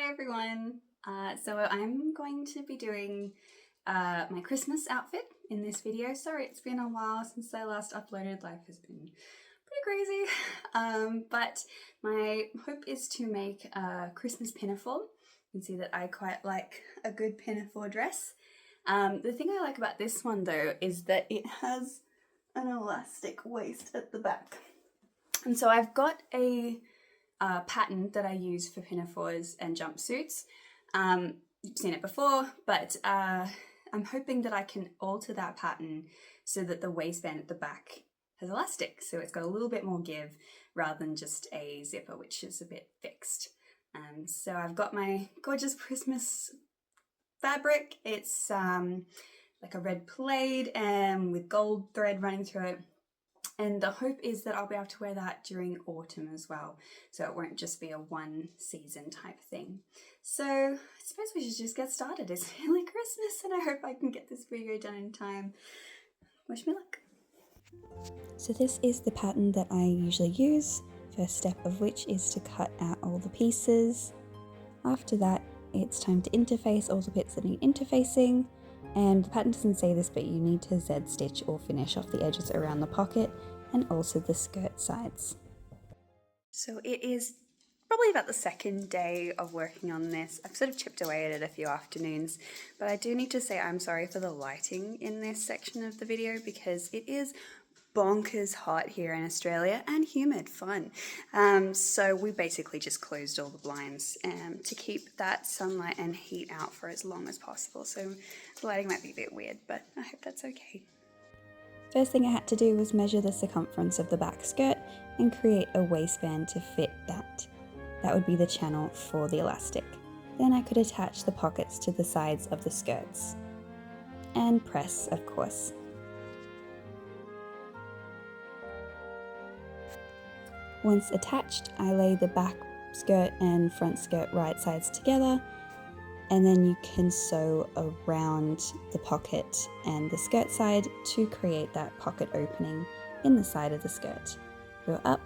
Hi everyone! So I'm going to be doing my Christmas outfit in this video. Sorry it's been a while since I last uploaded, life has been pretty crazy. But my hope is to make a Christmas pinafore. You can see that I quite like a good pinafore dress. The thing I like about this one though is that it has an elastic waist at the back. And so I've got a pattern that I use for pinafores and jumpsuits. You've seen it before, but I'm hoping that I can alter that pattern so that the waistband at the back has elastic, so it's got a little bit more give rather than just a zipper, which is a bit fixed. So I've got my gorgeous Christmas fabric. It's like a red plaid and with gold thread running through it. And the hope is that I'll be able to wear that during autumn as well, so it won't just be a one season type thing. So I suppose we should just get started. It's nearly Christmas and I hope I can get this video done in time. Wish me luck. So this is the pattern that I usually use, first step of which is to cut out all the pieces. After that, it's time to interface all the bits that need interfacing. And the pattern doesn't say this, but you need to Z-stitch or finish off the edges around the pocket and also the skirt sides. So it is probably about the second day of working on this. I've sort of chipped away at it a few afternoons, but I do need to say I'm sorry for the lighting in this section of the video because it is bonkers hot here in Australia and humid fun. So we basically just closed all the blinds to keep that sunlight and heat out for as long as possible. So the lighting might be a bit weird, but I hope that's okay. First thing I had to do was measure the circumference of the back skirt and create a waistband to fit that. That would be the channel for the elastic. Then I could attach the pockets to the sides of the skirts. And press, of course. Once attached, I lay the back skirt and front skirt right sides together, and then you can sew around the pocket and the skirt side to create that pocket opening in the side of the skirt. Go up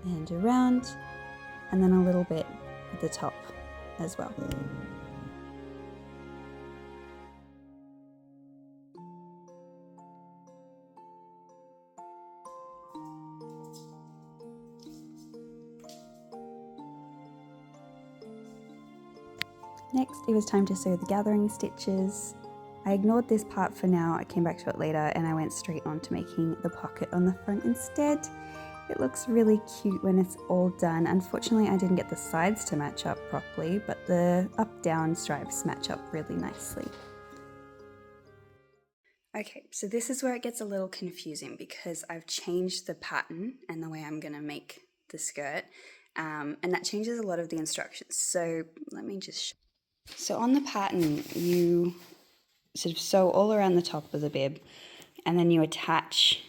and around, and then a little bit at the top as well. Next, it was time to sew the gathering stitches. I ignored this part for now, I came back to it later and I went straight on to making the pocket on the front instead. It looks really cute when it's all done. Unfortunately, I didn't get the sides to match up properly, but the up-down stripes match up really nicely. Okay, so this is where it gets a little confusing because I've changed the pattern and the way I'm going to make the skirt, and that changes a lot of the instructions. So let me just So on the pattern, you sort of sew all around the top of the bib and then you attach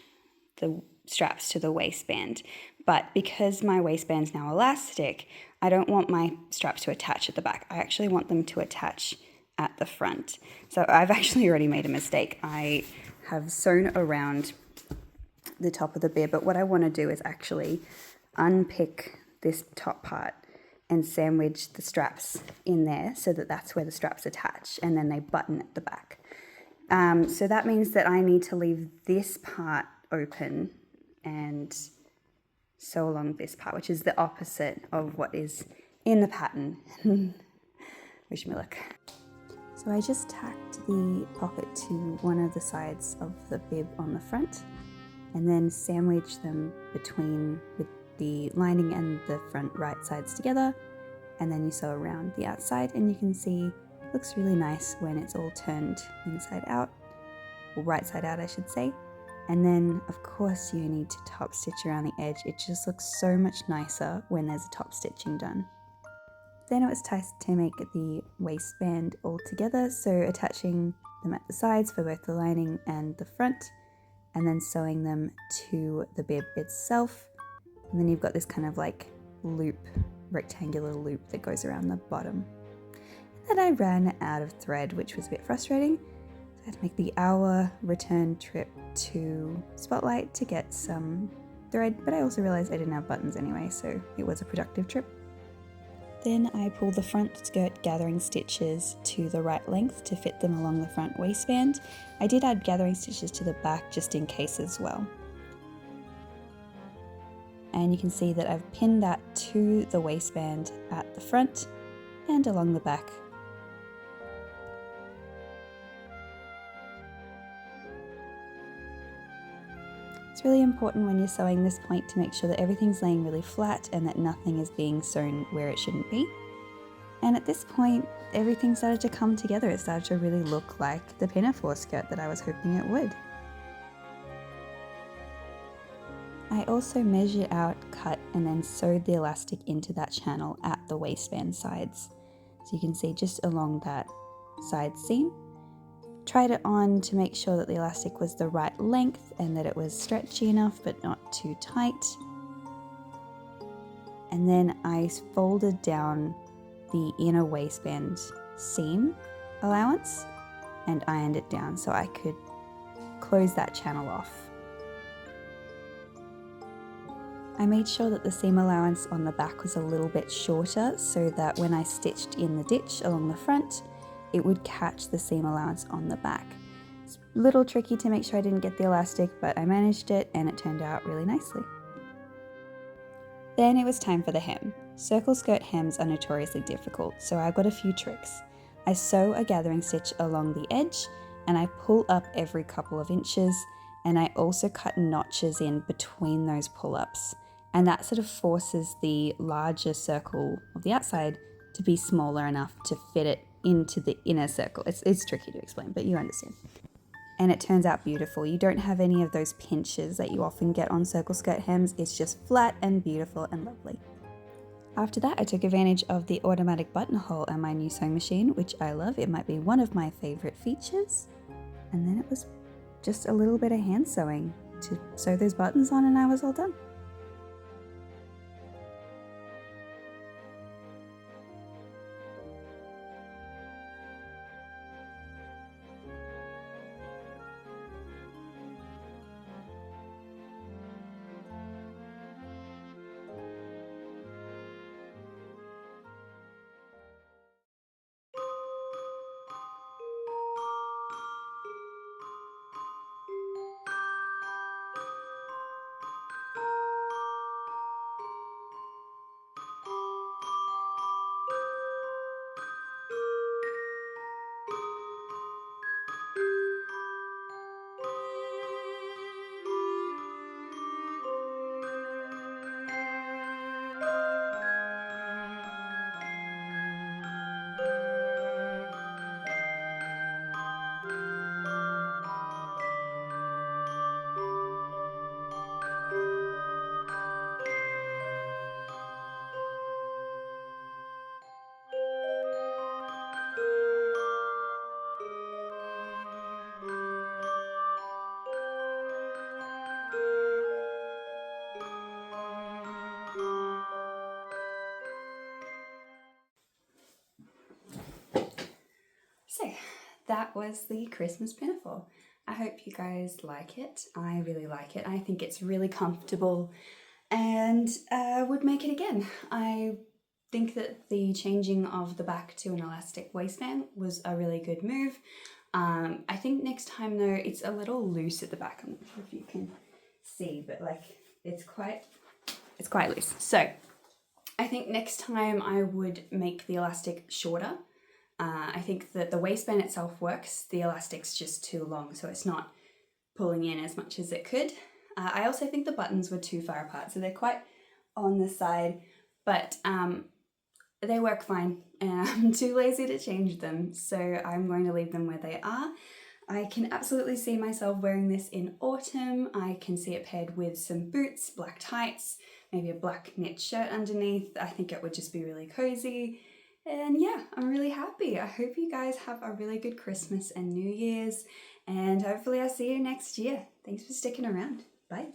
the straps to the waistband. But because my waistband's now elastic, I don't want my straps to attach at the back. I actually want them to attach at the front. So I've actually already made a mistake. I have sewn around the top of the bib, but what I want to do is actually unpick this top part and sandwich the straps in there so that that's where the straps attach and then they button at the back. So that means that I need to leave this part open and sew along this part, which is the opposite of what is in the pattern. Wish me luck. So I just tacked the pocket to one of the sides of the bib on the front and then sandwiched them between with the lining and the front right sides together, and then you sew around the outside and you can see it looks really nice when it's all turned inside out, or right side out I should say. And then of course you need to top stitch around the edge. It just looks so much nicer when there's a top stitching done. Then it was time to make the waistband all together, so attaching them at the sides for both the lining and the front, and then sewing them to the bib itself. And then you've got this kind of like loop, rectangular loop that goes around the bottom. And then I ran out of thread, which was a bit frustrating. So I had to make the hour return trip to Spotlight to get some thread, but I also realized I didn't have buttons anyway, so it was a productive trip. Then I pull the front skirt gathering stitches to the right length to fit them along the front waistband. I did add gathering stitches to the back just in case as well. And you can see that I've pinned that to the waistband at the front and along the back. It's really important when you're sewing this point to make sure that everything's laying really flat and that nothing is being sewn where it shouldn't be. And at this point, everything started to come together. It started to really look like the pinafore skirt that I was hoping it would. I also measured out, cut, and then sewed the elastic into that channel at the waistband sides. So you can see just along that side seam. Tried it on to make sure that the elastic was the right length and that it was stretchy enough but not too tight. And then I folded down the inner waistband seam allowance and ironed it down so I could close that channel off. I made sure that the seam allowance on the back was a little bit shorter so that when I stitched in the ditch along the front, it would catch the seam allowance on the back. It's a little tricky to make sure I didn't get the elastic, but I managed it and it turned out really nicely. Then it was time for the hem. Circle skirt hems are notoriously difficult, so I've got a few tricks. I sew a gathering stitch along the edge and I pull up every couple of inches, and I also cut notches in between those pull-ups, and that sort of forces the larger circle of the outside to be smaller enough to fit it into the inner circle. It's tricky to explain, but you understand. And it turns out beautiful. You don't have any of those pinches that you often get on circle skirt hems. It's just flat and beautiful and lovely. After that, I took advantage of the automatic buttonhole and my new sewing machine, which I love. It might be one of my favorite features. And then it was just a little bit of hand sewing to sew those buttons on and I was all done. So that was the Christmas pinafore. I hope you guys like it. I really like it. I think it's really comfortable and would make it again. I think that the changing of the back to an elastic waistband was a really good move. I think next time though, it's a little loose at the back. I'm not sure if you can see, but like it's quite loose. So I think next time I would make the elastic shorter. I think that the waistband itself works, the elastic's just too long, so it's not pulling in as much as it could. I also think the buttons were too far apart, so they're quite on the side, but they work fine, and I'm too lazy to change them, so I'm going to leave them where they are. I can absolutely see myself wearing this in autumn. I can see it paired with some boots, black tights, maybe a black knit shirt underneath. I think it would just be really cozy. And yeah, I'm really happy. I hope you guys have a really good Christmas and New Year's, and hopefully I'll see you next year. Thanks for sticking around. Bye.